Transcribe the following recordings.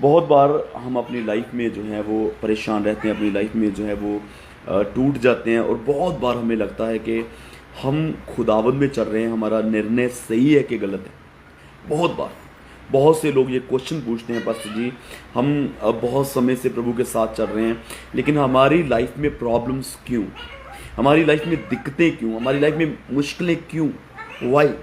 बहुत बार हम अपनी लाइफ में जो है वो परेशान रहते हैं, अपनी लाइफ में जो है वो टूट जाते हैं, और बहुत बार हमें लगता है कि हम खुदावंद में चल रहे हैं, हमारा निर्णय सही है कि गलत है। बहुत बार बहुत से लोग ये क्वेश्चन पूछते हैं, पास्टर जी हम अब बहुत समय से प्रभु के साथ चल रहे हैं, लेकिन हमारी लाइफ में प्रॉब्लम्स क्यों, हमारी लाइफ में दिक्कतें क्यों, हमारी लाइफ में मुश्किलें क्यों, वाई।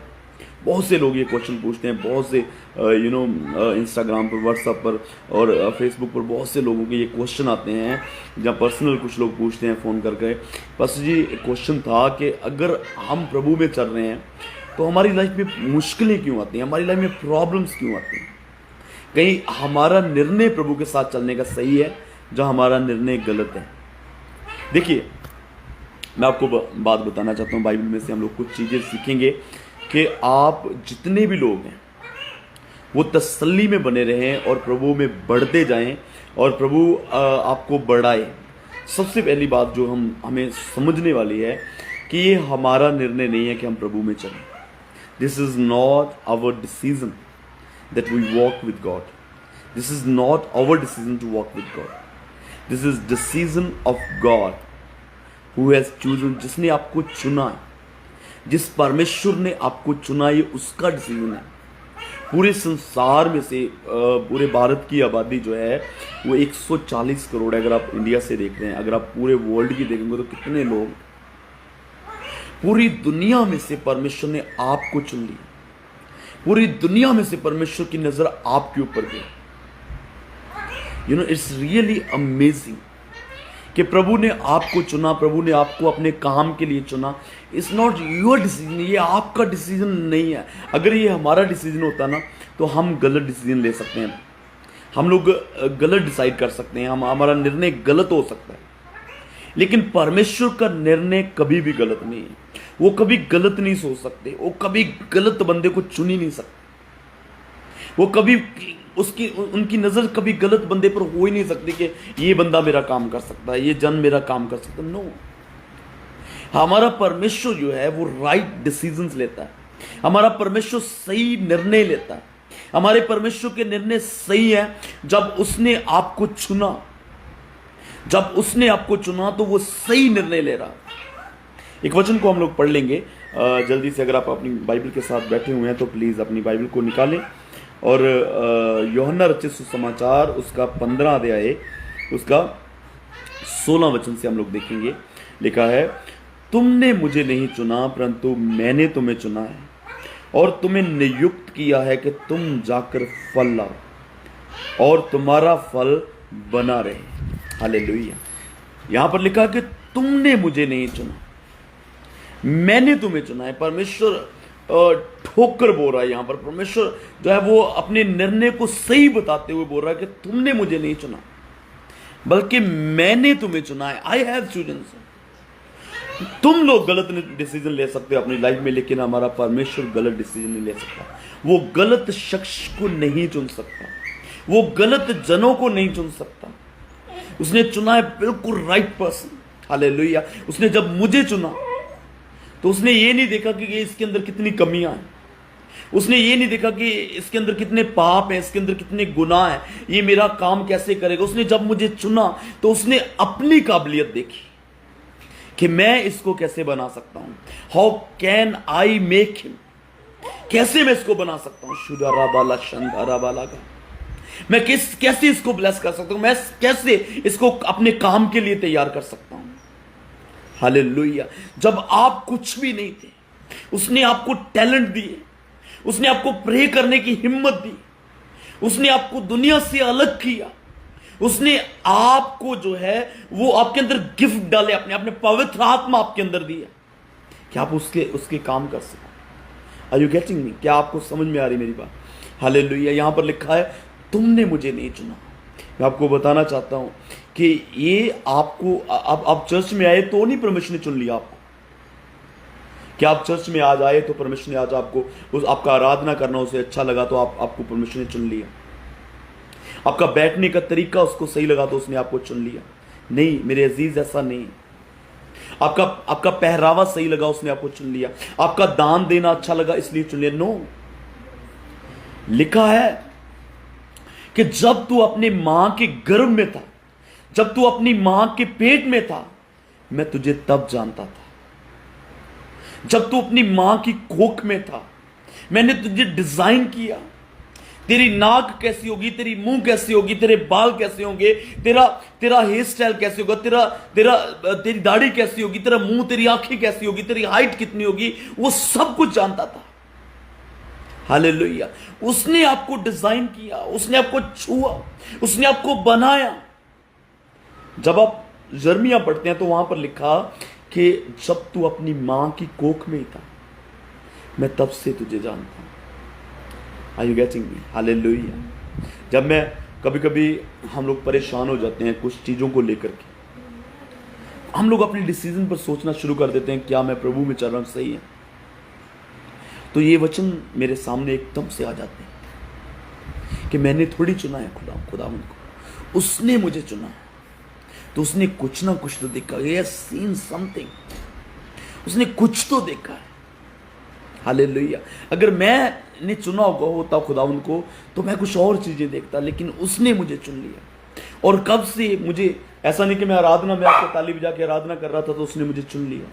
बहुत से लोग ये क्वेश्चन पूछते हैं, बहुत से इंस्टाग्राम पर, व्हाट्सएप पर और फेसबुक पर बहुत से लोगों के ये क्वेश्चन आते हैं, जहाँ पर्सनल कुछ लोग पूछते हैं फ़ोन करके, पास्टर जी क्वेश्चन था कि अगर हम प्रभु में चल रहे हैं तो हमारी लाइफ में मुश्किलें क्यों आती हैं, हमारी लाइफ में प्रॉब्लम्स क्यों आती हैं, कहीं हमारा निर्णय प्रभु के साथ चलने का सही है जहाँ हमारा निर्णय गलत है। देखिए मैं आपको बात बताना चाहता हूँ, बाइबल में से हम लोग कुछ चीज़ें सीखेंगे कि आप जितने भी लोग हैं वो तसल्ली में बने रहें और प्रभु में बढ़ते जाएं और प्रभु आपको बढ़ाए। सबसे पहली बात जो हमें समझने वाली है कि ये हमारा निर्णय नहीं है कि हम प्रभु में चलें। This is not our decision that we walk with God, this is not our decision to walk with God, this is decision of God who has chosen. जिसने आपको चुना है, जिस परमेश्वर ने आपको चुना, ये उसका डिसीजन है। पूरे संसार में से पूरे भारत की आबादी जो है वो 140 करोड़ है। अगर आप इंडिया से देख रहे हैं, अगर आप पूरे वर्ल्ड की देखेंगे तो कितने लोग, पूरी दुनिया में से परमेश्वर ने आपको चुन लिया, पूरी दुनिया में से परमेश्वर की नजर आपके ऊपर गई। इट्स रियली अमेजिंग कि प्रभु ने आपको चुना, प्रभु ने आपको अपने काम के लिए चुना। इट्स नॉट योर डिसीजन, ये आपका डिसीजन नहीं है। अगर ये हमारा डिसीजन होता ना तो हम गलत डिसीजन ले सकते हैं, हम लोग गलत डिसाइड कर सकते हैं, हमारा निर्णय गलत हो सकता है। लेकिन परमेश्वर का निर्णय कभी भी गलत नहीं है। वो कभी गलत नहीं सोच सकते, वो कभी गलत बंदे को चुन ही नहीं सकते, वो कभी उनकी नजर कभी गलत बंदे पर हो ही नहीं सकती कि ये बंदा मेरा काम कर सकता है, ये जन मेरा काम कर सकता है। नो, हमारा परमेश्वर जो है वो राइट डिसीजंस लेता है, हमारा परमेश्वर सही निर्णय लेता है। हमारे परमेश्वर के निर्णय सही है। जब उसने आपको चुना, जब उसने आपको चुना तो वो सही निर्णय ले रहा। एक वचन को हम लोग पढ़ लेंगे जल्दी से। अगर आप अपनी बाइबल के साथ बैठे हुए हैं तो प्लीज अपनी बाइबल को निकालें और यूहन्ना रचित सुसमाचार उसका 15 अध्याय उसका 16 वचन से हम लोग देखेंगे। लिखा है, तुमने मुझे नहीं चुना परंतु मैंने तुम्हें चुना है और तुम्हें नियुक्त किया है कि तुम जाकर फल लाओ और तुम्हारा फल बना रहे। हालेलुया। यहां पर लिखा है कि तुमने मुझे नहीं चुना, मैंने तुम्हें चुना है। परमेश्वर ठोकर बोल रहा है यहां पर। परमेश्वर जो है वो अपने निर्णय को सही बताते हुए बोल रहा है कि तुमने मुझे नहीं चुना बल्कि मैंने तुम्हें चुना है। I have chosen. तुम लोग गलत डिसीजन ले सकते हो अपनी लाइफ में, लेकिन हमारा परमेश्वर गलत डिसीजन नहीं ले सकता। वो गलत शख्स को नहीं चुन सकता, वो गलत जनों को नहीं चुन सकता। उसने चुना है बिल्कुल राइट पर्सन। हालेलुया। उसने जब मुझे चुना तो उसने ये नहीं देखा कि इसके अंदर कितनी कमियां हैं, उसने ये नहीं देखा कि इसके अंदर कितने पाप हैं, इसके अंदर कितने गुनाह हैं, ये मेरा काम कैसे करेगा। उसने जब मुझे चुना तो उसने अपनी काबिलियत देखी कि मैं इसको कैसे बना सकता हूं। How can I make him, कैसे मैं इसको बना सकता हूं। शुदारा बाला शंदारा बाला का मैं कैसे इसको ब्लेस कर सकता हूं, मैं कैसे इसको अपने काम के लिए तैयार कर सकता हूं। हालेलुया। जब आप कुछ भी नहीं थे उसने आपको टैलेंट दिए, उसने आपको प्रे करने की हिम्मत दी, उसने आपको दुनिया से अलग किया, उसने आपको जो है वो आपके अंदर गिफ्ट डाले, अपने पवित्र आत्मा आपके अंदर दिया कि आप उसके काम कर सको। Are you getting me? क्या आपको समझ में आ रही मेरी बात? हालेलुया। यहां पर लिखा है तुमने मुझे नहीं चुना। मैं आपको बताना चाहता हूं कि ये आपको आप चर्च में आए तो नहीं परमेश्वर ने चुन लिया आपको। क्या आप चर्च में आज आए तो परमेश्वर ने आज आपको आपका आराधना करना उसे अच्छा लगा तो आपको परमेश्वर ने चुन लिया। आपका बैठने का तरीका उसको सही लगा तो उसने आपको चुन लिया? नहीं मेरे अजीज, ऐसा नहीं। आपका पहरावा सही लगा उसने आपको चुन लिया। आपका दान देना अच्छा लगा इसलिए चुन लिया? नो। लिखा है कि जब तू अपने मां के गर्भ में था, जब तू अपनी मां के पेट में था, मैं तुझे तब जानता था। जब तू अपनी मां की कोख में था, मैंने तुझे डिजाइन किया। तेरी नाक कैसी होगी, तेरी मुंह कैसी होगी, तेरे बाल कैसे होंगे, तेरा तेरा हेयर स्टाइल कैसे होगा, तेरी दाढ़ी कैसी होगी, तेरा मुंह, तेरी आंखें कैसी होगी, तेरी हाइट कितनी होगी, वो सब कुछ जानता था। हालेलुया। उसने आपको डिजाइन किया, उसने आपको छुआ, उसने आपको बनाया। जब आप यिर्मयाह पढ़ते हैं तो वहां पर लिखा कि जब तू अपनी मां की कोख में ही था, मैं तब से तुझे जानता हूं। Are you getting me? Hallelujah. जब मैं कभी कभी हम लोग परेशान हो जाते हैं कुछ चीजों को लेकर के, हम लोग अपने डिसीजन पर सोचना शुरू कर देते हैं, क्या मैं प्रभु में चल रहा हूं, सही है? तो ये वचन मेरे सामने एकदम से आ जाते हैं कि मैंने थोड़ी चुना है खुदावंद को, उसने मुझे चुना है। तो उसने कुछ ना कुछ तो देखा, ये सीन समथिंग, उसने कुछ तो देखा है। हालेलुया। अगर मैंने चुना होता खुदावंद को तो मैं कुछ और चीजें देखता, लेकिन उसने मुझे चुन लिया। और कब से, मुझे ऐसा नहीं कि मैं आराधना में आके ताली बजा के आराधना कर रहा था तो उसने मुझे चुन लिया।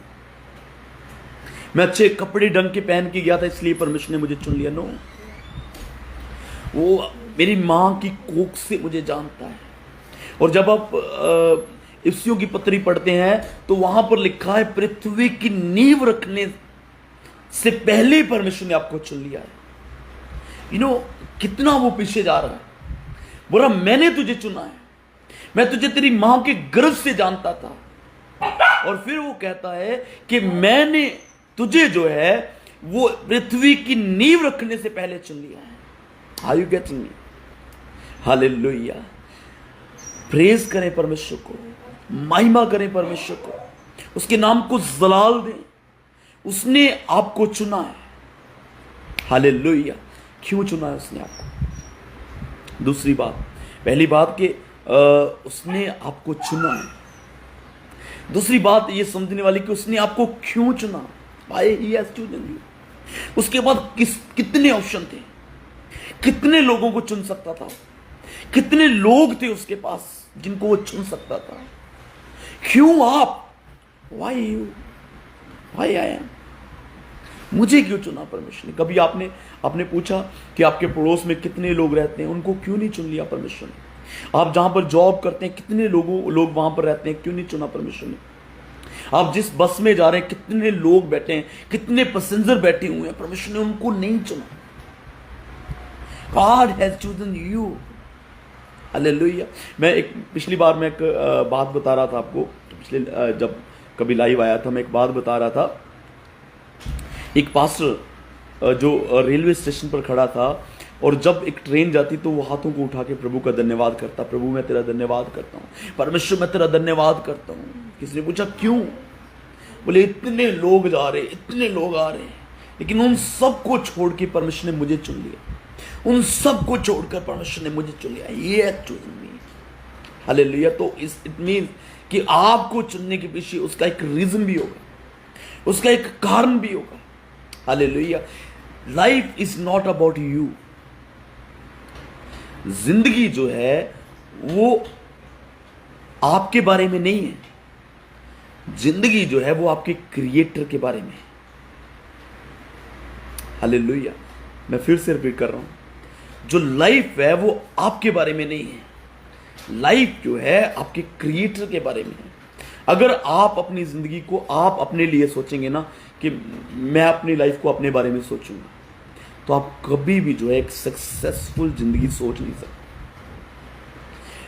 मैं अच्छे कपड़े ढंग के पहन के गया था इसलिए परमेश्वर ने मुझे चुन लिया। नो, वो मेरी मां की कोख से मुझे जानता है। और जब आप इफ्सियों की पत्री पढ़ते हैं तो वहां पर लिखा है, पृथ्वी की नींव रखने से पहले परमेश्वर ने आपको चुन लिया है। यू नो, कितना वो पीछे जा रहा है। बोला मैंने तुझे चुना है, मैं तुझे तेरी मां के गर्भ से जानता था। और फिर वो कहता है कि मैंने तुझे जो है वो पृथ्वी की नींव रखने से पहले चुन लिया है। Are you getting me? Hallelujah. Praise करें परमेश्वर को, महिमा करें परमेश्वर को, उसके नाम को जलाल दें। उसने आपको चुना है। हालेलुया। क्यों चुना है उसने आपको? दूसरी बात, पहली बात कि उसने आपको चुना है। दूसरी बात ये समझने वाली कि उसने आपको क्यों चुना। Why he has chosen you? उसके बाद कितने ऑप्शन थे, कितने लोगों को चुन सकता था, कितने लोग थे उसके पास जिनको वो चुन सकता था। क्यों आप? Why you? Why I am? मुझे क्यों चुना परमेश्वर ने? कभी आपने पूछा कि आपके पड़ोस में कितने लोग रहते हैं, उनको क्यों नहीं चुन लिया परमेश्वर ने? आप जहां पर जॉब करते हैं कितने लोग वहां पर रहते हैं, क्यों नहीं चुना परमेश्वर ने? आप जिस बस में जा रहे हैं कितने लोग बैठे हैं, कितने पैसेंजर बैठे हुए हैं, परमेश्वर ने उनको नहीं चुना। God has chosen you. Hallelujah. मैं पिछली बार मैं एक बात बता रहा था आपको, पिछले जब कभी लाइव आया था मैं एक बात बता रहा था। एक पास्टर जो रेलवे स्टेशन पर खड़ा था और जब एक ट्रेन जाती तो वो हाथों को उठा के प्रभु का धन्यवाद करता, प्रभु मैं तेरा धन्यवाद करता हूँ, परमेश्वर मैं तेरा धन्यवाद करता हूँ। किसी ने पूछा क्यों? बोले इतने लोग जा रहे, इतने लोग आ रहे हैं, लेकिन उन सबको छोड़ के परमेश्वर ने मुझे चुन लिया। उन सबको छोड़कर परमेश्वर ने मुझे चुन लिया। ये चुन लिया। हालेलुया। तो इट मीन कि आपको चुनने के पीछे उसका एक रीजन भी होगा, उसका एक कारण भी होगा। Hallelujah. Life is not about you. जिंदगी जो है वो आपके बारे में नहीं है। जिंदगी जो है वो आपके क्रिएटर के बारे में है। हालेलुया। मैं फिर से रिपीट कर रहा हूं, जो लाइफ है वो आपके बारे में नहीं है। लाइफ जो है आपके क्रिएटर के बारे में है। अगर आप अपनी जिंदगी को आप अपने लिए सोचेंगे ना कि मैं अपनी लाइफ को अपने बारे में सोचूंगा, तो आप कभी भी जो है एक सक्सेसफुल जिंदगी सोच नहीं सकते।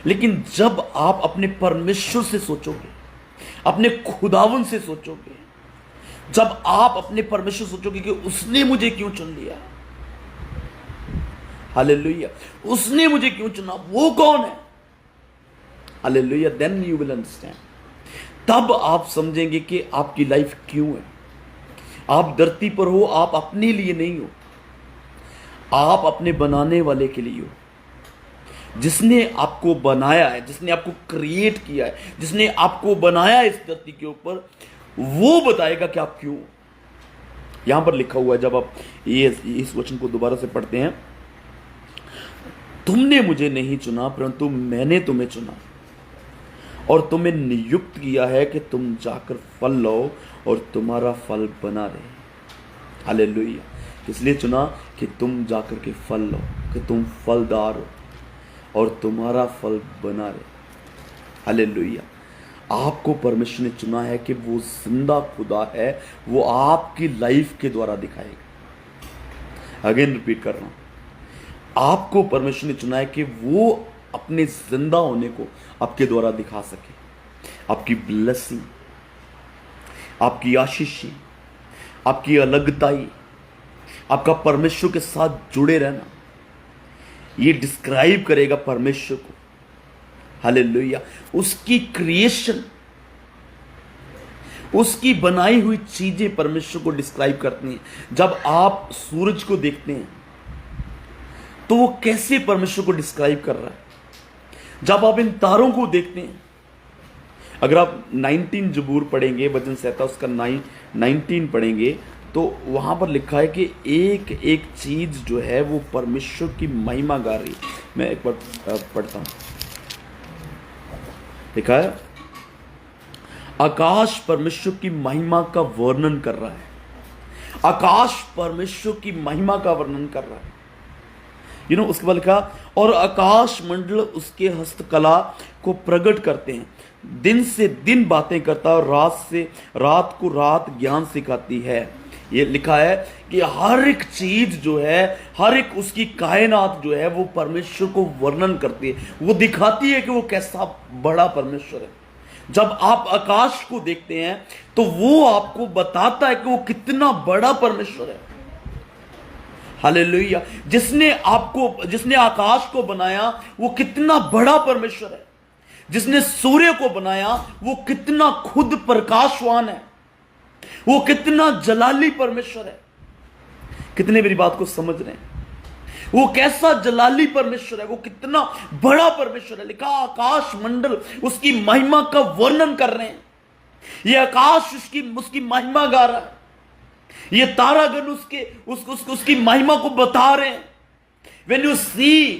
लेकिन जब आप अपने परमेश्वर से सोचोगे, अपने खुदावन से सोचोगे, जब आप अपने परमेश्वर सोचोगे कि उसने मुझे क्यों चुन लिया, हालेलुया, उसने मुझे क्यों चुना, वो कौन है, hallelujah, then you will understand. तब आप समझेंगे कि आपकी लाइफ क्यों है। आप धरती पर हो, आप अपने लिए नहीं हो, आप अपने बनाने वाले के लिए हो। जिसने आपको बनाया है, जिसने आपको क्रिएट किया है, जिसने आपको बनाया इस धरती के ऊपर, वो बताएगा कि आप क्यों। यहां पर लिखा हुआ है, जब आप इस वचन को दोबारा से पढ़ते हैं तुमने मुझे नहीं चुना परंतु मैंने तुम्हें चुना और तुम्हें नियुक्त किया है कि तुम जाकर फल लो और तुम्हारा फल बना रहे। हालेलुया। इसलिए चुना कि तुम जाकर के फल लो, कि तुम फलदार हो और तुम्हारा फल बना रहे। हालेलुया। आपको परमेश्वर ने चुना है कि वो जिंदा खुदा है, वो आपकी लाइफ के द्वारा दिखाएगा। अगेन रिपीट कर रहा हूं, आपको परमेश्वर ने चुना है कि वो अपने जिंदा होने को आपके द्वारा दिखा सके। आपकी ब्लेसिंग, आपकी आशीष, आपकी अलगताई, आपका परमेश्वर के साथ जुड़े रहना, ये डिस्क्राइब करेगा परमेश्वर को। हालेलुया। उसकी क्रिएशन, उसकी बनाई हुई चीजें परमेश्वर को डिस्क्राइब करती हैं। जब आप सूरज को देखते हैं तो वो कैसे परमेश्वर को डिस्क्राइब कर रहा है। जब आप इन तारों को देखते हैं, अगर आप 19 जबूर पढ़ेंगे, वचन 7 उसका 19 पढ़ेंगे तो वहां पर लिखा है कि एक एक चीज जो है वो परमेश्वर की महिमा गा रही है। मैं एक बार पढ़ता हूं। लिखा है, आकाश परमेश्वर की महिमा का वर्णन कर रहा है। आकाश परमेश्वर की महिमा का वर्णन कर रहा है। उसके बाद लिखा, और आकाश मंडल उसके हस्तकला को प्रकट करते हैं। दिन से दिन बातें करता है और रात से रात को रात ज्ञान सिखाती है। ये लिखा है कि हर एक चीज जो है, हर एक उसकी कायनात जो है वो परमेश्वर को वर्णन करती है, वो दिखाती है कि वो कैसा बड़ा परमेश्वर है। जब आप आकाश को देखते हैं तो वो आपको बताता है कि वो कितना बड़ा परमेश्वर है। हालेलुया। जिसने आकाश को बनाया वो कितना बड़ा परमेश्वर है। जिसने सूर्य को बनाया वो कितना खुद प्रकाशवान है, वो कितना जलाली परमेश्वर है। कितने मेरी बात को समझ रहे हैं? वो कैसा जलाली परमेश्वर है, वो कितना बड़ा परमेश्वर है। लिखा, आकाश मंडल उसकी महिमा का वर्णन कर रहे हैं। ये आकाश उसकी महिमा गा रहा है। ये तारागण उसकी महिमा को बता रहे हैं। When you see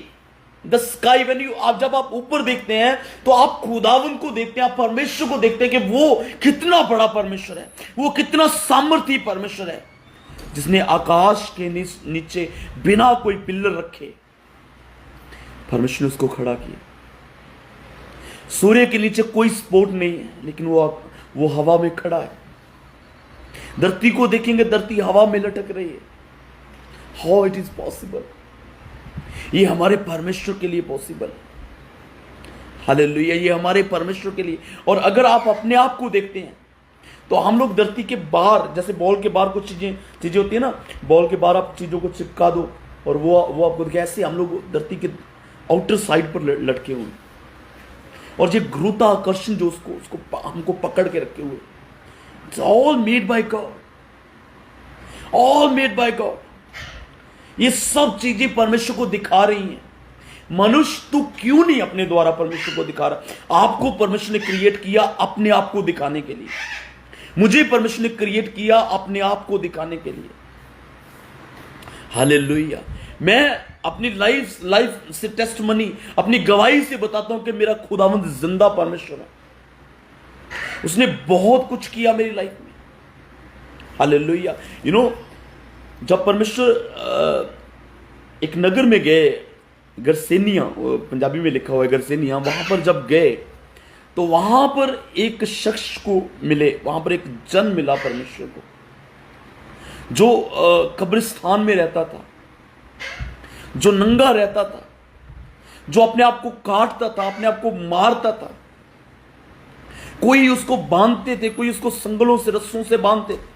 the sky, जब आप ऊपर देखते हैं तो आप खुदावन को देखते हैं, आप परमेश्वर को देखते हैं कि वो कितना बड़ा परमेश्वर है, वो कितना सामर्थी परमेश्वर है, जिसने आकाश के नीचे बिना कोई पिलर रखे परमेश्वर ने उसको खड़ा किया। सूर्य के नीचे कोई सपोर्ट नहीं है, लेकिन वो हवा में खड़ा है। धरती को देखेंगे, धरती हवा में लटक रही है। How it is possible? ये हमारे परमेश्वर के लिए पॉसिबल है। हालेलुया। ये हमारे परमेश्वर के लिए। और अगर आप अपने आप को देखते हैं तो हम लोग धरती के बाहर, जैसे बॉल के बाहर कुछ चीजें होती है ना, बॉल के बाहर आप चीजों को चिपका दो और वो आपको दिखे। ऐसे हम लोग धरती के आउटर साइड पर लटके हुए, और ये गुरुत्वाकर्षण जो उसको हमको पकड़ के रखे हुए। It's all made by God, all made by God. ये सब चीजें परमेश्वर को दिखा रही हैं। मनुष्य तू क्यों नहीं अपने द्वारा परमेश्वर को दिखा रहा? आपको परमेश्वर ने क्रिएट किया अपने आप को दिखाने के लिए। मुझे परमेश्वर ने क्रिएट किया अपने आप को दिखाने के लिए। हालेलुया। मैं अपनी लाइफ से टेस्टमनी, अपनी गवाही से बताता हूं कि मेरा खुदावंद जिंदा परमेश्वर है। उसने बहुत कुछ किया मेरी लाइफ में। हालेलुया। जब परमेश्वर एक नगर में गए, गरसेनिया, पंजाबी में लिखा हुआ है गरसेनिया, वहां पर जब गए तो वहां पर एक शख्स को मिले, वहां पर एक जन मिला परमेश्वर को, जो कब्रिस्तान में रहता था, जो नंगा रहता था, जो अपने आप को काटता था, अपने आप को मारता था। कोई उसको बांधते थे, कोई उसको संगलों से, रस्सों से बांधते थे,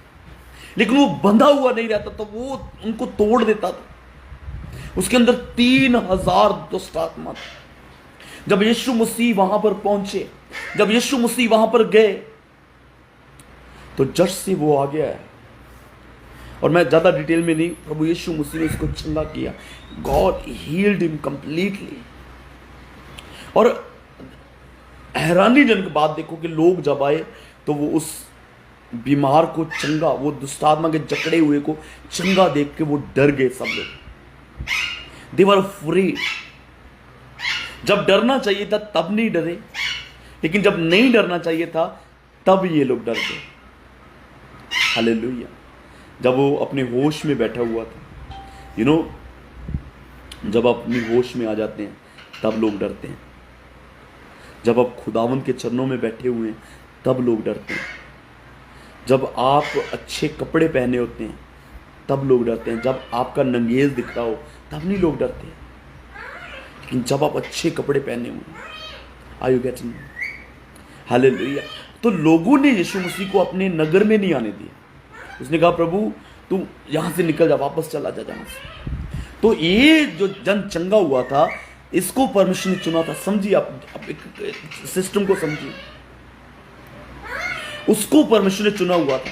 लेकिन वो बंधा हुआ नहीं रहता था, वो उनको तोड़ देता था। उसके अंदर 3000 दुष्ट आत्मा था। जब यीशु मसीह वहां पर पहुंचे, जब यीशु मसीह वहां पर गए तो जज से वो आ गया है। और मैं ज्यादा डिटेल में नहीं, प्रभु यीशु मसीह ने उसको चंगा किया। God healed him completely. और हैरानीजनक बात देखो कि लोग जब आए तो वो उस बीमार को चंगा, वो दुष्टात्मा के जकड़े हुए को चंगा देख के वो डर गए सब लोग। दे वर अफ्रेड। जब डरना चाहिए था तब नहीं डरे, लेकिन जब नहीं डरना चाहिए था तब ये लोग डर गए। हालेलुया। जब वो अपने होश में बैठा हुआ था, जब आप अपनी होश में आ जाते हैं तब लोग डरते हैं। जब आप खुदावंद के चरणों में बैठे हुए हैं तब लोग डरते हैं। जब आप अच्छे कपड़े पहने होते हैं तब लोग डरते हैं। जब आपका नंगेज दिख रहा हो तब नहीं लोग डरते हैं, लेकिन जब आप अच्छे कपड़े पहने हुए, are you getting me? Hallelujah. तो लोगों ने यीशु मसीह को अपने नगर में नहीं आने दिया। उसने कहा, प्रभु तू यहां से निकल जा, वापस चला जा जहां से। तो ये जो जन चंगा हुआ था, इसको परमेश्वर ने चुना था। समझिए, आप एक सिस्टम को समझिए। उसको परमेश्वर ने चुना हुआ था।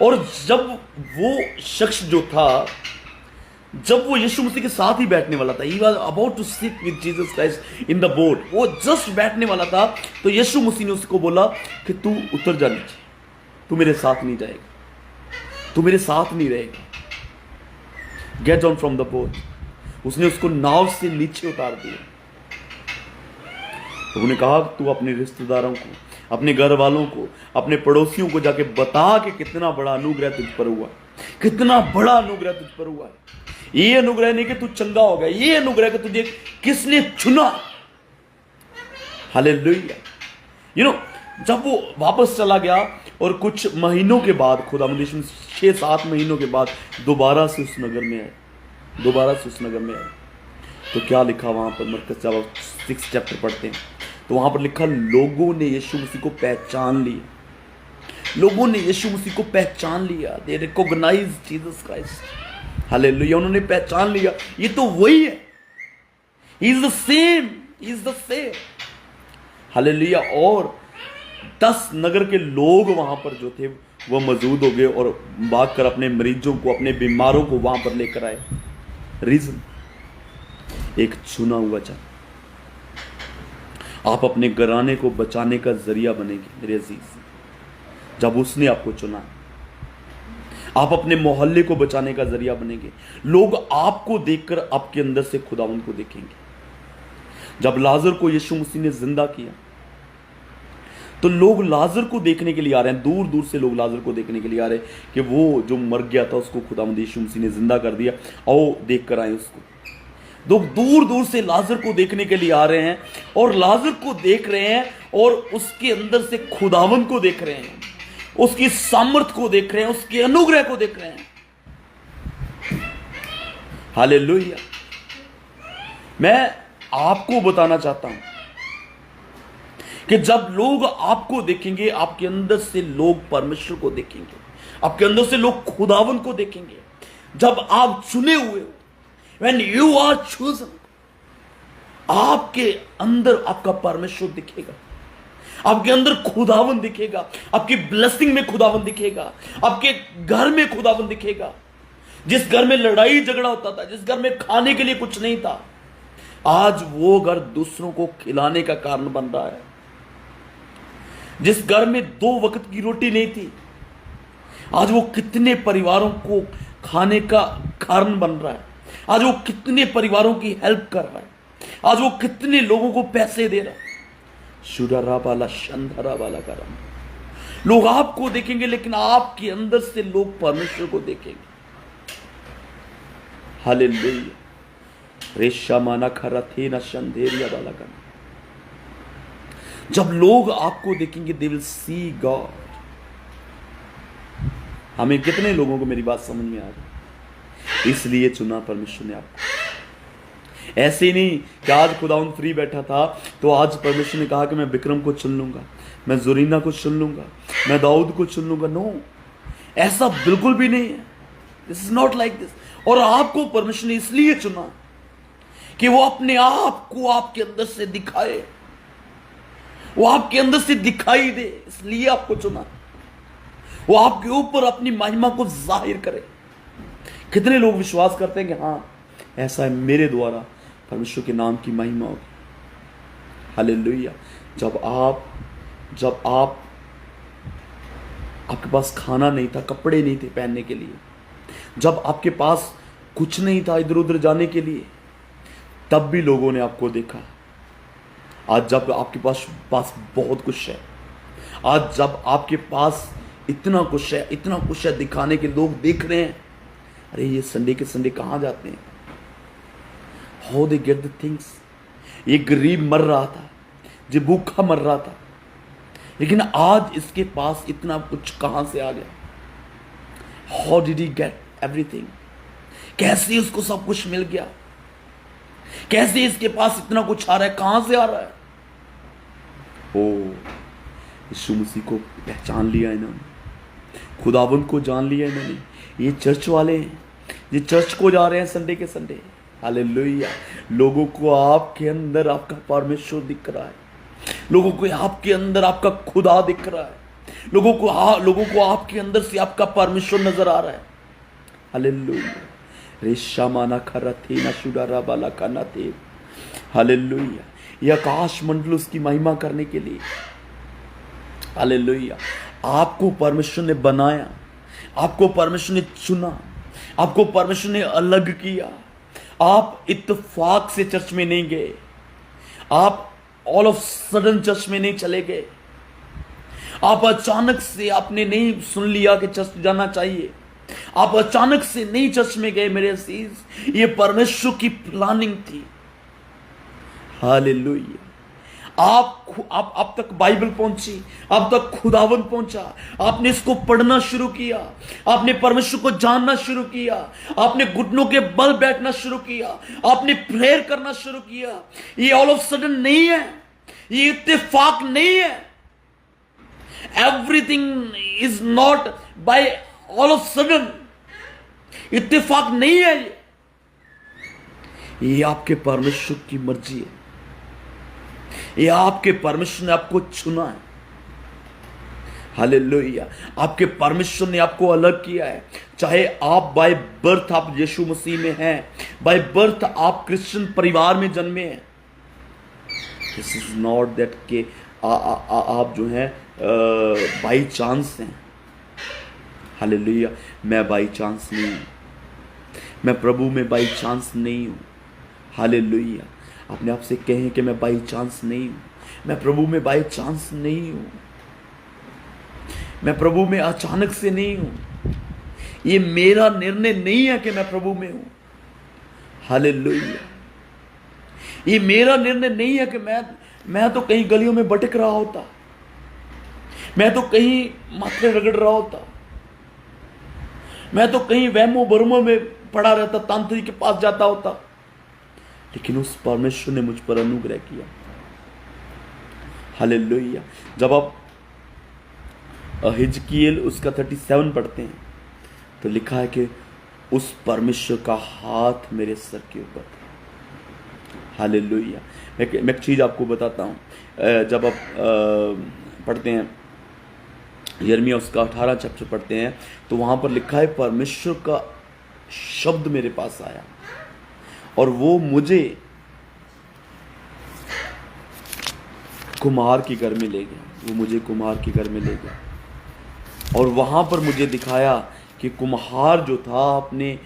और जब वो शख्स जो था, जब वो यीशु मसीह के साथ ही बैठने वाला था, he was about to sit with Jesus Christ in the boat, वो जस्ट बैठने वाला था, तो यीशु मसीह ने उसको बोला कि तू उतर जा नीचे, तू मेरे साथ नहीं जाएगा, तू मेरे साथ नहीं रहेगा, get down from the boat. उसने उसको नाव से नीचे उतार दिया। तो उन्होंने कहा, तू अपने रिश्तेदारों को, अपने घर वालों को, अपने पड़ोसियों को जाके बता कि कितना बड़ा अनुग्रह तुझ पर हुआ, कितना बड़ा अनुग्रह तुझ पर हुआ है। ये अनुग्रह नहीं कि तू चंगा हो गया, ये अनुग्रह कि तुझे किसने चुना। हालेलुया। जब वो वापस चला गया और कुछ महीनों के बाद, खुदा 6-7 महीनों के बाद दोबारा से उस नगर में आए, तो क्या लिखा वहां पर? मरकज जब आप 6 चैप्टर पढ़ते हैं तो वहां पर लिखा, लोगों ने यीशु मसीह को पहचान लिया। लोगों ने यीशु मसीह को पहचान लिया। दे रिकॉग्नाइज जीसस क्राइस्ट। हालेलुया। उन्होंने पहचान लिया, ये तो वही है, he is the same. Hallelujah. और 10 नगर के लोग वहां पर जो थे वो मौजूद हो गए और भागकर अपने मरीजों को, अपने बीमारों को वहां पर लेकर आए। रीजन, एक चुना हुआ जन। आप अपने घराने को बचाने का जरिया बनेंगे मेरे अजीज, जब उसने आपको चुना। आप अपने मोहल्ले को बचाने का जरिया बनेंगे। लोग आपको देखकर आपके अंदर से खुदावंद को देखेंगे। जब लाजर को यीशु मसीह ने जिंदा किया तो लोग लाजर को देखने के लिए आ रहे हैं, दूर दूर से लोग लाजर को देखने के लिए आ रहे हैं कि वो जो मर गया था उसको खुदावंद यीशु मसीह ने जिंदा कर दिया, आओ देख कर आए उसको। लोग दूर दूर से लाजर को देखने के लिए आ रहे हैं और लाजर को देख रहे हैं और उसके अंदर से खुदावंद को देख रहे हैं, उसकी सामर्थ को देख रहे हैं, उसके अनुग्रह को देख रहे हैं। हालेलुया। मैं आपको बताना चाहता हूं कि जब लोग आपको देखेंगे, आपके अंदर से लोग परमेश्वर को देखेंगे, आपके अंदर से लोग खुदावंद को देखेंगे। जब आप चुने हुए हो, when you are chosen, आपके अंदर आपका परमेश्वर दिखेगा, आपके अंदर खुदावंद दिखेगा, आपकी ब्लेसिंग में खुदावंद दिखेगा, आपके घर में खुदावंद दिखेगा। जिस घर में लड़ाई झगड़ा होता था, जिस घर में खाने के लिए कुछ नहीं था, आज वो घर दूसरों को खिलाने का कारण बन रहा है। जिस घर में 2 वक्त की रोटी नहीं थी, आज वो कितने परिवारों को खाने का कारण बन रहा है। आज वो कितने परिवारों की हेल्प कर रहा है। आज वो कितने लोगों को पैसे दे रहा है। शुडरा वाला शंधरा वाला करम। लोग आपको देखेंगे, लेकिन आपके अंदर से लोग परमेश्वर को देखेंगे। हालेलुया। रेशा माना खरा थे ना शंधेरिया वाला करम। जब लोग आपको देखेंगे, दे विल सी गॉड। हमें कितने लोगों को मेरी बात समझ में आ रही? इसलिए चुना परमेश्वर ने आपको। ऐसे नहीं कि आज खुदावंद फ्री बैठा था तो आज परमेश्वर ने कहा कि मैं विक्रम को चुन लूंगा, मैं जोरीना को चुन लूंगा, मैं दाऊद को चुन लूंगा। नो, ऐसा बिल्कुल भी नहीं है। This is not like this. और आपको परमेश्वर ने इसलिए चुना कि वो अपने आप को आपके अंदर से दिखाए, वो आपके अंदर से दिखाई दे, इसलिए आपको चुना। वो आपके ऊपर अपनी महिमा को जाहिर करे। कितने लोग विश्वास करते हैं कि हाँ ऐसा है, मेरे द्वारा परमेश्वर के नाम की महिमा होगी। हालेलुया। जब आप आपके पास खाना नहीं था, कपड़े नहीं थे पहनने के लिए, जब आपके पास कुछ नहीं था इधर उधर जाने के लिए, तब भी लोगों ने आपको देखा, आज जब आपके पास बहुत कुछ है, आज जब आपके पास इतना कुछ है दिखाने के, लोग देख रहे हैं, अरे ये संडे के संडे कहाँ जाते हैं, how they get the things. ये गरीब मर रहा था, ये भूखा मर रहा था, लेकिन आज इसके पास इतना कुछ कहां से आ गया। How did he get everything, कैसे उसको सब कुछ मिल गया, कैसे इसके पास इतना कुछ आ रहा है, कहां से आ रहा है। ओ, यीशु मसीह को पहचान लिया इन्होंने, खुदावंद को जान लिया इन्होंने। ये चर्च वाले हैं, ये चर्च को जा रहे हैं संडे के संडे। हालेलुया। लोगों को आपके अंदर आपका परमेश्वर दिख रहा है, लोगों को आपके अंदर आपका खुदा दिख रहा है, लोगों को आपके अंदर से आपका परमेश्वर नजर आ रहा है। हालेलुया। रेशा माना खरथे ना शुडारा बाला काना थे। हालेलुया। ये आकाश मंडल उसकी महिमा करने के लिए। हालेलुया। आपको परमेश्वर ने बनाया, आपको परमेश्वर ने चुना, आपको परमेश्वर ने अलग किया। आप इत्तेफाक से चर्च में नहीं गए, आप ऑल ऑफ सडन चर्च में नहीं चले गए, आप अचानक से आपने नहीं सुन लिया कि चर्च जाना चाहिए, आप अचानक से नहीं चर्च में गए मेरे अजीज। ये परमेश्वर की प्लानिंग थी। हालेलुया। आप तक बाइबल पहुंची, आप तक खुदावन पहुंचा, आपने इसको पढ़ना शुरू किया, आपने परमेश्वर को जानना शुरू किया, आपने घुटनों के बल बैठना शुरू किया, आपने प्रेयर करना शुरू किया। ये ऑल ऑफ सडन नहीं है, ये इत्तेफाक नहीं है। Everything is not by all of sudden, इत्तेफाक नहीं है। ये आपके परमेश्वर की मर्जी है, ये आपके परमेश्वर ने आपको चुना है। हालेलुया। आपके परमेश्वर ने आपको अलग किया है। चाहे आप बाय बर्थ आप यीशु मसीह में हैं, बाय बर्थ आप क्रिश्चियन परिवार में जन्मे हैं। दिस इज नॉट दैट के आप जो हैं बाई चांस हैं। हालेलुया। मैं बाई चांस नहीं हूं, मैं प्रभु में बाई चांस नहीं हूं। हालेलुया। अपने आप से कहें कि मैं बाई चांस नहीं हूं, मैं प्रभु में बाई चांस नहीं हूं, मैं प्रभु में अचानक से नहीं हूं। ये मेरा निर्णय नहीं है कि मैं प्रभु में हूं। हालेलुया। ये मेरा निर्णय नहीं है कि मैं तो कहीं गलियों में भटक रहा होता, मैं तो कहीं माथे रगड़ रहा होता, मैं तो कहीं वहमो भरमों में पड़ा रहता, तांत्रिक के पास जाता होता, लेकिन उस परमेश्वर ने मुझ पर अनुग्रह किया। हालेलुया। जब आप हिजकियेल उसका 37 पढ़ते हैं तो लिखा है कि उस परमेश्वर का हाथ मेरे सर के ऊपर था। हालेलुया। मैं एक चीज आपको बताता हूं। जब आप पढ़ते हैं यिर्मयाह उसका 18 चैप्टर पढ़ते हैं तो वहां पर लिखा है परमेश्वर का शब्द मेरे पास आया और वो मुझे कुम्हार के घर में ले गया, वो मुझे कुम्हार के घर में ले गया और वहां पर मुझे दिखाया कि कुम्हार जो था अपने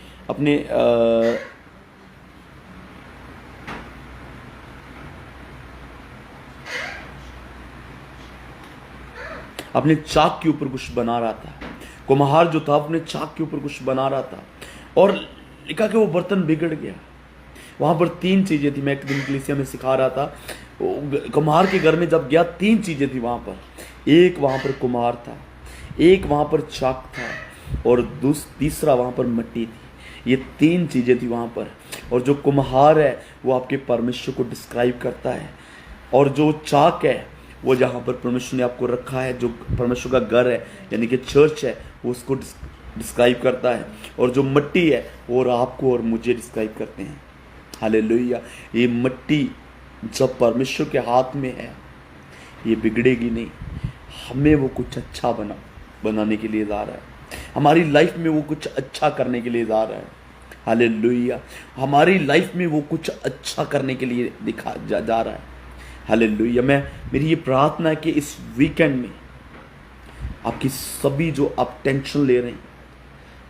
चाक के ऊपर कुछ बना रहा था। कुम्हार जो था अपने चाक के ऊपर कुछ बना रहा था और लिखा कि वो बर्तन बिगड़ गया। वहां पर 3 चीजें थी। मैं एक दिन कलीसिया में सिखा रहा था, कुम्हार के घर में जब गया 3 चीजें थी वहां पर। एक वहां पर कुम्हार था, एक वहां पर चाक था और तीसरा वहां पर मिट्टी थी। ये 3 चीजें थी वहां पर। और जो कुम्हार है वो आपके परमेश्वर को डिस्क्राइब करता है और जो चाक है वो जहाँ पर परमेश्वर ने आपको रखा है, जो परमेश्वर का घर है यानी कि चर्च है, वो उसको डिस्क्राइब करता है और जो मिट्टी है वो आपको और मुझे डिस्क्राइब करते हैं। हालेलुया। ये मिट्टी जब परमेश्वर के हाथ में है ये बिगड़ेगी नहीं, हमें वो कुछ अच्छा बनाने के लिए जा रहा है, हमारी लाइफ में वो कुछ अच्छा करने के लिए जा रहा है। हालेलुया। हमारी लाइफ में वो कुछ अच्छा करने के लिए जा रहा है। हालेलुया। मेरी ये प्रार्थना है कि इस वीकेंड में आपकी सभी जो आप टेंशन ले रहे हैं,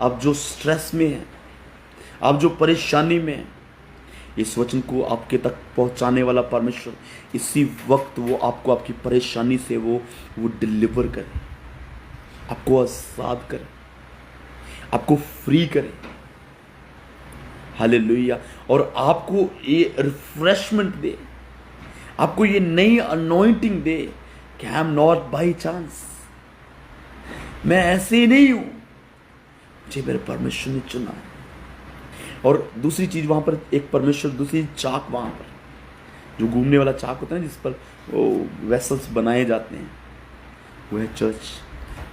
आप जो स्ट्रेस में हैं, आप जो परेशानी में हैं, इस वचन को आपके तक पहुंचाने वाला परमेश्वर इसी वक्त वो आपको आपकी परेशानी से वो डिलीवर करे, आपको आजाद करे, आपको फ्री करे। हालेलुया। और आपको ये रिफ्रेशमेंट दे, आपको ये नई अनॉइंटिंग दे कि I am not by chance, मैं ऐसे ही नहीं हूं, मुझे मेरे परमेश्वर ने चुना है। और दूसरी चीज वहां पर एक परमेश्वर, दूसरी चाक वहां पर जो घूमने वाला चाक होता है जिस पर वो वेसल्स बनाए जाते हैं, वो है चर्च।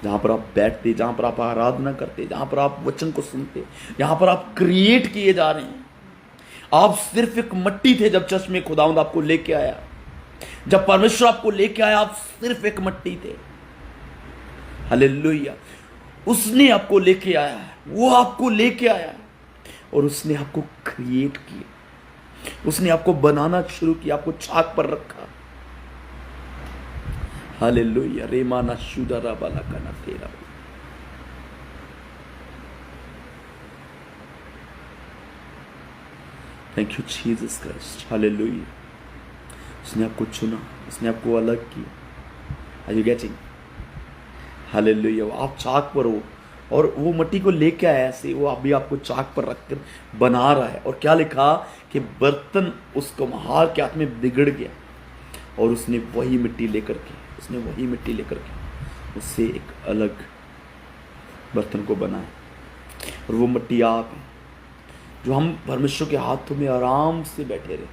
जहां पर आप बैठते, जहां पर आप आराधना करते, जहां पर आप वचन को सुनते, जहां पर आप क्रिएट किए जा रहे हैं। आप सिर्फ एक मट्टी थे जब चर्च में खुदावंद आपको लेके आया, जब परमेश्वर आपको लेके आया आप सिर्फ एक मट्टी थे। हालेलुया। उसने आपको लेके आया, वो आपको लेके आया और उसने आपको क्रिएट किया, उसने आपको बनाना शुरू किया, आपको चाक पर रखा। हालेलुया। रेमाना शुदारा बाला काना तेरा। Thank you Jesus Christ. Hallelujah. उसने आपको चुना, उसने आपको अलग किया। Are you getting? हालेलुया। आप चाक पर हो और वो मट्टी को लेके आया ऐसे, वो अभी आपको चाक पर रखकर बना रहा है। और क्या लिखा कि बर्तन उसको कुम्हार के हाथ में बिगड़ गया और उसने वही मिट्टी लेकर के उससे एक अलग बर्तन को बनाया। और वो मिट्टी आप है जो हम परमेश्वर के हाथों में आराम से बैठे रहे,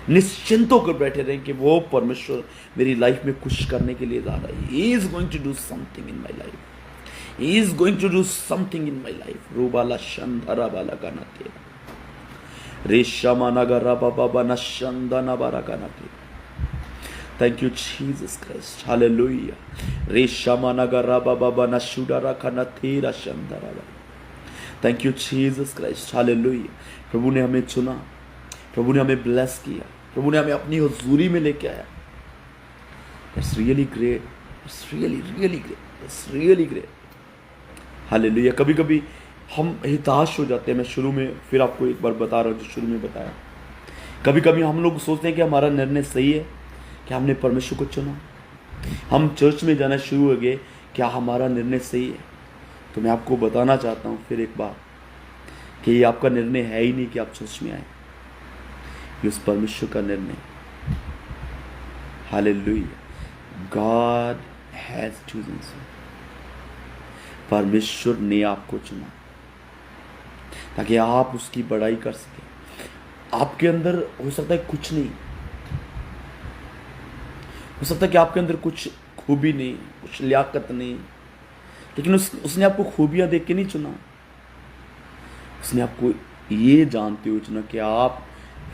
निश्चिंत होकर बैठे रहे कि वो परमेश्वर मेरी लाइफ में कुछ करने के लिए जा रहा है। He is going to do something in my life, he is going to do something in my life. रूबाला शंधरा बाला का नाते रेशमा नगरा बाबा नशंदा नबारा का नाते। Thank you Jesus Christ. Hallelujah. रेशमा नगरा बाबा नशुडरा का नथेरा शंधरा। Thank you Jesus Christ. Hallelujah. प्रभु ने हमें चुना, प्रभु ने हमें ब्लेस किया, प्रभु ने हमें अपनी हुजूरी में लेके आया। It's really great, it's really great, it's really great. Hallelujah. कभी कभी हम हिताश हो जाते हैं। मैं शुरू में फिर आपको एक बार बता रहा हूँ जो शुरू में बताया। कभी कभी हम लोग सोचते हैं कि हमारा निर्णय सही है, क्या हमने परमेश्वर को चुना, हम चर्च में जाना शुरू हो गए, क्या हमारा निर्णय सही है? तो मैं आपको बताना चाहता हूँ फिर एक बार कि ये आपका निर्णय है ही नहीं कि आप चर्च में आए, ये उस परमेश्वर का निर्णय। Hallelujah. God has chosen you. परमेश्वर ने आपको चुना ताकि आप उसकी बड़ाई कर सके। आपके अंदर हो सकता है कुछ नहीं, हो सकता है कि आपके अंदर कुछ खूबी नहीं, कुछ लियाकत नहीं, लेकिन उसने आपको खूबियां देख के नहीं चुना। उसने आपको ये जानते हुए चुना कि आप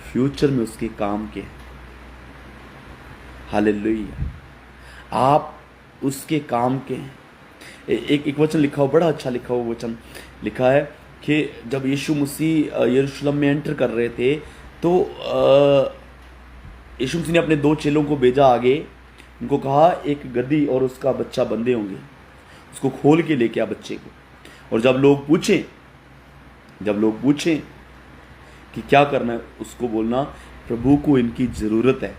फ्यूचर में उसके काम के हैं। हालेलुया। आप उसके काम के हैं। एक वचन लिखा हो, बड़ा अच्छा लिखा हो वचन, लिखा है कि जब यीशु मसीह यरूशलेम में एंटर कर रहे थे तो यीशु मसीह ने अपने 2 चेलों को भेजा आगे। उनको कहा एक गद्दी और उसका बच्चा बंधे होंगे, उसको खोल के लेके आ बच्चे को। और जब लोग पूछें कि क्या करना है, उसको बोलना प्रभु को इनकी ज़रूरत है।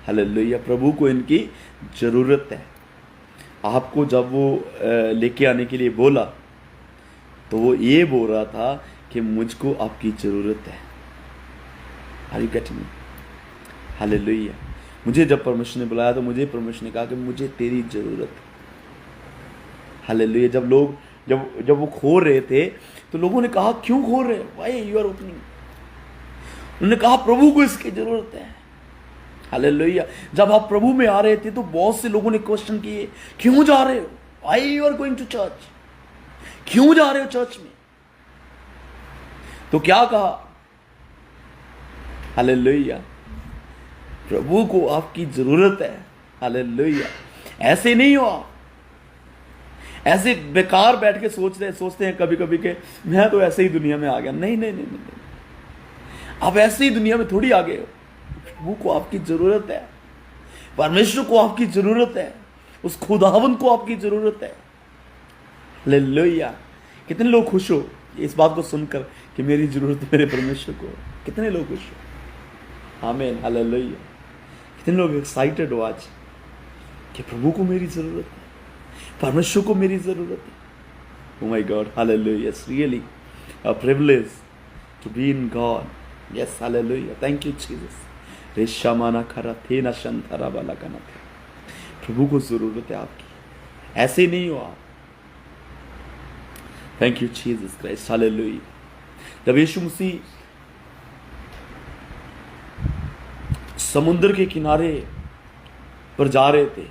हालेलुया। प्रभु को इनकी ज़रूरत है। आपको जब वो लेके आने के लिए बोला तो वो ये बोल रहा था कि मुझको आपकी ज़रूरत है। Are you getting me? Hallelujah. मुझे जब परमेश्वर ने बुलाया तो मुझे परमेश्वर ने कहा कि मुझे तेरी ज़रूरत है। हालेलुया। जब वो खो रहे थे तो लोगों ने कहा क्यों खो रहे, व्हाई यू आर ओपनिंग? उन्होंने कहा प्रभु को इसकी ज़रूरत है। हालेलुया। जब आप प्रभु में आ रहे थे तो बहुत से लोगों ने क्वेश्चन किए, क्यों जा रहे हो, why you are going to church, क्यों जा रहे हो चर्च में? तो क्या कहा? हालेलुया। प्रभु को आपकी जरूरत है। हालेलुया। ऐसे नहीं हो आप, ऐसे बेकार बैठ के सोचते हैं कभी कभी के मैं तो ऐसे ही दुनिया में आ गया। नहीं नहीं नहीं नहीं, आप ऐसे ही दुनिया में थोड़ी आ गए हो। प्रभु को आपकी जरूरत है, परमेश्वर को आपकी जरूरत है, उस खुदावंद को आपकी जरूरत है। हालेलुया। कितने लोग खुश हो इस बात को सुनकर कि मेरी जरूरत मेरे परमेश्वर को। कितने लोग खुश हो? आमीन, हालेलुया। कितने लोग एक्साइटेड हो आज कि प्रभु को मेरी जरूरत है, परमेश्वर को मेरी जरूरत है। Oh my God, hallelujah. It's really a privilege to be in God. Yes, hallelujah. Thank you, Jesus. रेशामाना खरा थे ना शंतरा वाला गाना था। प्रभु को जरूरत है आपकी, ऐसे नहीं हो आप। Thank you Jesus Christ, hallelujah. जब यीशु मसीह समुद्र के किनारे पर जा रहे थे,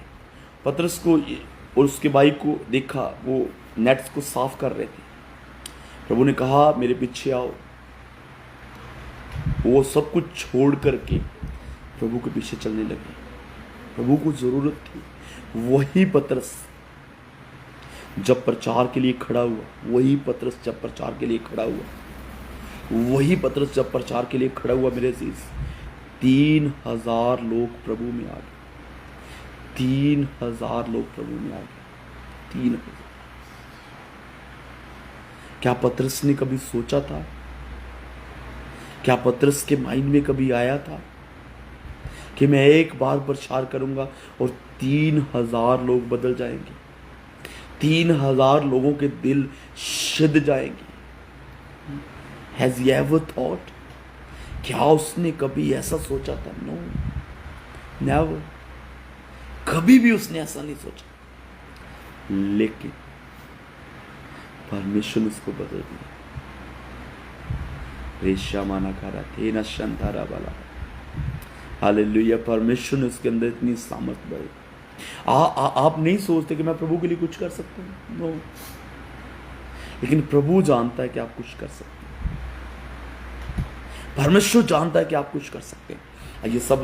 पतरस को और उसके भाई को देखा, वो नेट्स को साफ कर रहे थे। प्रभु ने कहा मेरे पीछे आओ। वो सब कुछ छोड़ करके प्रभु के पीछे चलने लगे। प्रभु को जरूरत थी। वही पतरस जब प्रचार के लिए खड़ा हुआ, वही पतरस जब प्रचार के लिए खड़ा हुआ, वही पतरस जब प्रचार के लिए खड़ा हुआ, मेरे अजीज, 3000 लोग प्रभु में आ गए। 3000 लोग प्रभु में आ गए। 3000। क्या पतरस ने कभी सोचा था? क्या पतरस के माइंड में कभी आया था कि मैं एक बार प्रचार करूंगा और 3000 लोग बदल जाएंगे, 3000 लोगों के दिल सिद्ध जाएंगे? Has he ever thought? क्या उसने कभी ऐसा सोचा था? No, never. कभी भी उसने ऐसा नहीं सोचा। लेकिन परमेश्वर ने उसको बदल दिया। रेशा माना खारा थे ना शंतारा वाला। हालेलुया। परमेश्वर ने उसके अंदर इतनी सामर्थ बढ़ी। आप नहीं सोचते कि मैं प्रभु के लिए कुछ कर सकता हूं, नो। लेकिन प्रभु जानता है कि आप कुछ कर सकते हैं। परमेश्वर जानता है कि आप कुछ कर सकते हैं। ये सब